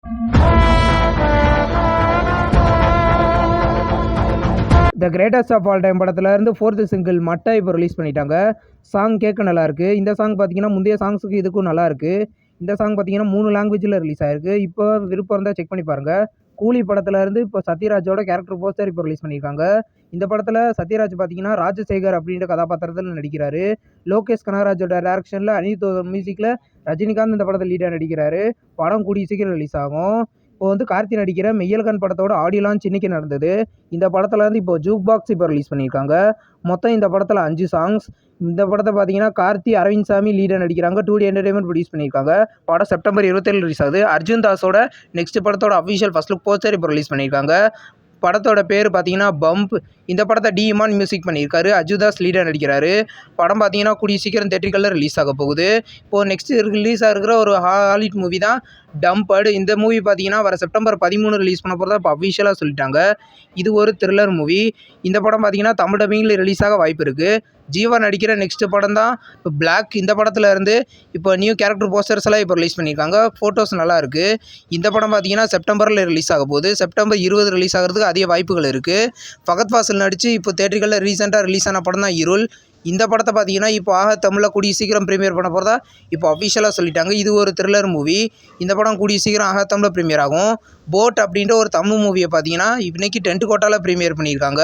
The greatest of all time படத்துல இருந்து 4th single மட்டை இப்போ ரிலீஸ் பண்ணிட்டாங்க. சாங் கேட்க நல்லாயிருக்கு. இந்த சாங் பார்த்தீங்கன்னா முந்தைய சாங்ஸுக்கு இதுக்கும் நல்லாயிருக்கு. இந்த சாங் பார்த்தீங்கன்னா 3 லாங்குவேஜில் ரிலீஸ் ஆயிருக்கு. இப்போ விருப்பம் இருந்தால் செக் பண்ணி பாருங்கள். கூலி படத்துல இருந்து இப்போ சத்யராஜோட கேரக்டர் போஸ்டர் இப்போ ரிலீஸ் பண்ணியிருக்காங்க. இந்த படத்தில் சத்யராஜ் பார்த்தீங்கன்னா ராஜசேகர் அப்படின்ற கதாபாத்திரத்தில் நடிக்கிறாரு. லோகேஷ் கனகராஜோட டேரக்ஷனில் அனிருத் மியூசிக்கில் ரஜினிகாந்த் இந்த படத்தில் லீடாக நடிக்கிறாரு. படம் கூடிய சீக்கிரம் ரிலீஸ் ஆகும். இப்போ வந்து கார்த்தி நடிக்கிற மெய்யழகன் படத்தோட ஆடியோ லான்ச் இன்னைக்கு நடந்தது. இந்த படத்தில் வந்து இப்போ ஜூக் பாக்ஸ் இப்போ ரிலீஸ் பண்ணியிருக்காங்க. மொத்தம் இந்த படத்தில் 5 சாங்ஸ். இந்த படத்தை பார்த்தீங்கன்னா கார்த்தி, அரவிந்த் சாமி லீடாக நடிக்கிறாங்க. 2D என்டர்டைன்மெண்ட் ப்ரொடியூஸ் பண்ணியிருக்காங்க. படம் செப்டம்பர் 27 ரிலீஸ் ஆகுது. அர்ஜுன் தாஸோட நெக்ஸ்ட் படத்தோட அஃபிஷியல் ஃபர்ஸ்ட் லுக் போஸ்டர் இப்போ ரிலீஸ் பண்ணியிருக்காங்க. படத்தோட பேர் பார்த்தீங்கன்னா பம்ப். இந்த படத்தை டி இமான் மியூசிக் பண்ணியிருக்காரு. அஜுதாஸ் லீடாக நடிக்கிறாரு. படம் பார்த்தீங்கன்னா கூடிய சீக்கிரம் தேட்டரிக்கல்ல ரிலீஸ் ஆக போகுது. இப்போது நெக்ஸ்ட் ரிலீஸ் ஆகிற ஒரு ஹாலிவுட் மூவி தான் டம்பட். இந்த மூவி பார்த்தீங்கன்னா வர செப்டம்பர் 13 ரிலீஸ் பண்ண போகிறதா இப்போ அஃபிஷியலாக சொல்லிட்டாங்க. இது ஒரு த்ரில்லர் மூவி. இந்த படம் பார்த்தீங்கன்னா தமிழ் டப்பிங்கில் ரிலீஸ் ஆக வாய்ப்பு இருக்குது. ஜீவா நடிக்கிற நெக்ஸ்ட் படம் தான் இப்போ பிளாக். இந்த படத்தில் இருந்து இப்போ நியூ கேரக்டர் போஸ்டர்ஸ் எல்லாம் இப்போ ரிலீஸ் பண்ணியிருக்காங்க. ஃபோட்டோஸ் நல்லா இருக்குது. இந்த படம் பார்த்தீங்கன்னா செப்டம்பரில் ரிலீஸ் ஆக போகுது. செப்டம்பர் 20 ரிலீஸ் ஆகிறதுக்கு அதிக வாய்ப்புகள் இருக்குது. ஃபகத் ஃபாசில் நடித்து இப்போ தேட்டரிகளில் ரீசெண்டாக ரிலீஸ் ஆன படம் தான் இருள். இந்த படத்தை பார்த்தீங்கன்னா இப்போ தமிழில் கூடிய சீக்கிரம் ப்ரீமியர் பண்ண போகிறதா இப்போ அஃபிஷியலாக சொல்லிட்டாங்க. இது ஒரு த்ரில்லர் மூவி. இந்த படம் கூடிய சீக்கிரம் தமிழில் ப்ரீமியர் ஆகும். போட் அப்படின்ற ஒரு தமிழ் மூவியை பார்த்தீங்கன்னா இன்னைக்கு டென்ட் கோட்டாவில் ப்ரீமியர் பண்ணியிருக்காங்க.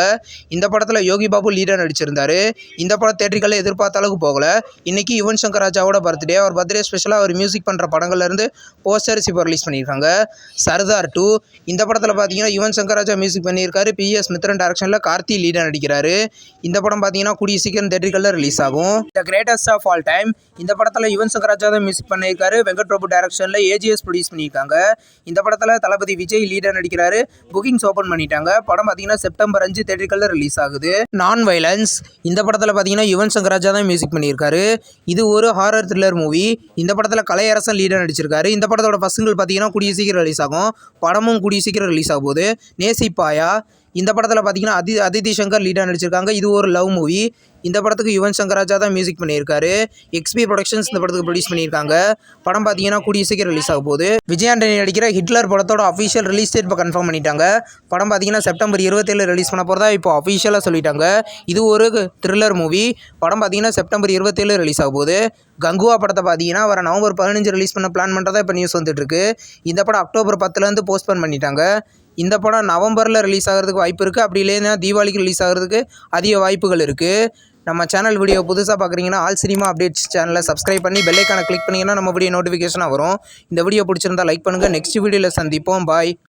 இந்த படத்தில் யோகி பாபு லீடாக நடிச்சிருந்தாரு. இந்த படம் தேட்டரிகளில் எதிர்பார்த்த அளவுக்கு போகல. இன்னைக்கு யுவன் சங்கர் ராஜாவோட பர்த்டே. அவர் பர்த்டே ஸ்பெஷலாக அவர் மியூசிக் பண்ணுற படங்கள்லேருந்து போஸ்டர்ஸ் இப்போ ரிலீஸ் பண்ணியிருக்காங்க. சர்தார் 2 இந்த படத்தில் பார்த்தீங்கன்னா யுவன் சங்கர் ராஜா மியூசிக் பண்ணியிருக்காரு. PS மித்ரன் டைரக்ஷனில் கார்த்தி லீடாக நடிக்கிறாரு. இந்த படம் பார்த்தீங்கன்னா கூடிய சீக்கிரம் தேட்டரிகளில் ரிலீஸ் ஆகும். The greatest of all time இந்த படத்தில் யுவன் சங்கர் ராஜா தான் மியூசிக் பண்ணியிருக்காரு. வெங்கட் பிரபு டைரக்ஷனில் AGS ப்ரொடியூஸ் பண்ணியிருக்காங்க. இந்த படத்தில் தளபதி விஜய் லீடர் நடிக்கிறாரு. புக்கிங்ஸ் ஓப்பன் பண்ணிட்டாங்க. படம் பார்த்தீங்கன்னா செப்டம்பர் 5 தேட்டரிக்கல்ல ரிலீஸ் ஆகுது. நான் வைலன்ஸ் இந்த படத்தில் பார்த்தீங்கன்னா யுவன் சங்கர் ராஜா தான் மியூசிக் பண்ணியிருக்காரு. இது ஒரு ஹாரர் த்ரில்லர் மூவி. இந்த படத்தில் கலையரசன் லீடர் நடிச்சிருக்காரு. இந்த படத்தோட ஃபர்ஸ்ட் சிங்கிள் பார்த்தீங்கன்னா கூடிய சீக்கிரம் ரிலீஸ் ஆகும். படமும் கூடிய சீக்கிரம் ரிலீஸ் ஆக போகுது. நேசிப்பாயா இந்த படத்தில் பார்த்தீங்கன்னா அதிதி சங்கர் லீடாக நடிச்சிருக்காங்க. இது ஒரு லவ் மூவி. இந்த படத்துக்கு யுவன் சங்கர் ராஜா தான் மியூசிக் பண்ணியிருக்காரு. XP ப்ரொடக்ஷன்ஸ் இந்த படத்துக்கு ப்ரொடியூஸ் பண்ணியிருக்காங்க. படம் பார்த்தீங்கன்னா கூடிய சீக்கிரம் ரிலீஸ் ஆக போகுது. விஜய் ஆண்டனி நடிக்கிற ஹிட்லர் படத்தோட அஃபிஷியல் ரிலீஸ் டேட் இப்போ கன்ஃபார்ம் பண்ணிட்டாங்க. படம் பார்த்தீங்கன்னா செப்டம்பர் 27 ரிலீஸ் பண்ண போகிறதா இப்போ அஃபிஷியலாக சொல்லிட்டாங்க. இது ஒரு த்ரில்லர் மூவி. படம் பார்த்தீங்கன்னா செப்டம்பர் 27 ரிலீஸ் ஆக போகுது. கங்குவா படத்தை பார்த்தீங்கன்னா வர நவம்பர் 15 ரிலீஸ் பண்ண பிளான் பண்ணுறதா இப்போ நியூஸ் வந்துட்டு இருக்கு. இந்த படம் அக்டோபர் 10 போஸ்ட்போன் பண்ணிட்டாங்க. இந்த படம் நவம்பரில் ரிலீஸ் ஆகிறதுக்கு வாய்ப்பு இருக்குது. அப்படி இல்லைன்னா தீபாவளிக்கு ரிலீஸ் ஆகிறதுக்கு அதிக வாய்ப்புகள் இருக்குது. நம்ம சேனல் வீடியோ புதுசாக பார்க்குறீங்கன்னா ஆல் சினிமா அப்டேட்ஸ் சேனலை சப்ஸ்கிரைப் பண்ணி பெல் ஐக்கானை கிளிக் பண்ணிங்கன்னா நம்ம வீடியோ நோட்டிஃபிகேஷனாக வரும். இந்த வீடியோ பிடிச்சிருந்தா லைக் பண்ணுங்கள். நெக்ஸ்ட் வீடியோவில் சந்திப்போம். பாய்.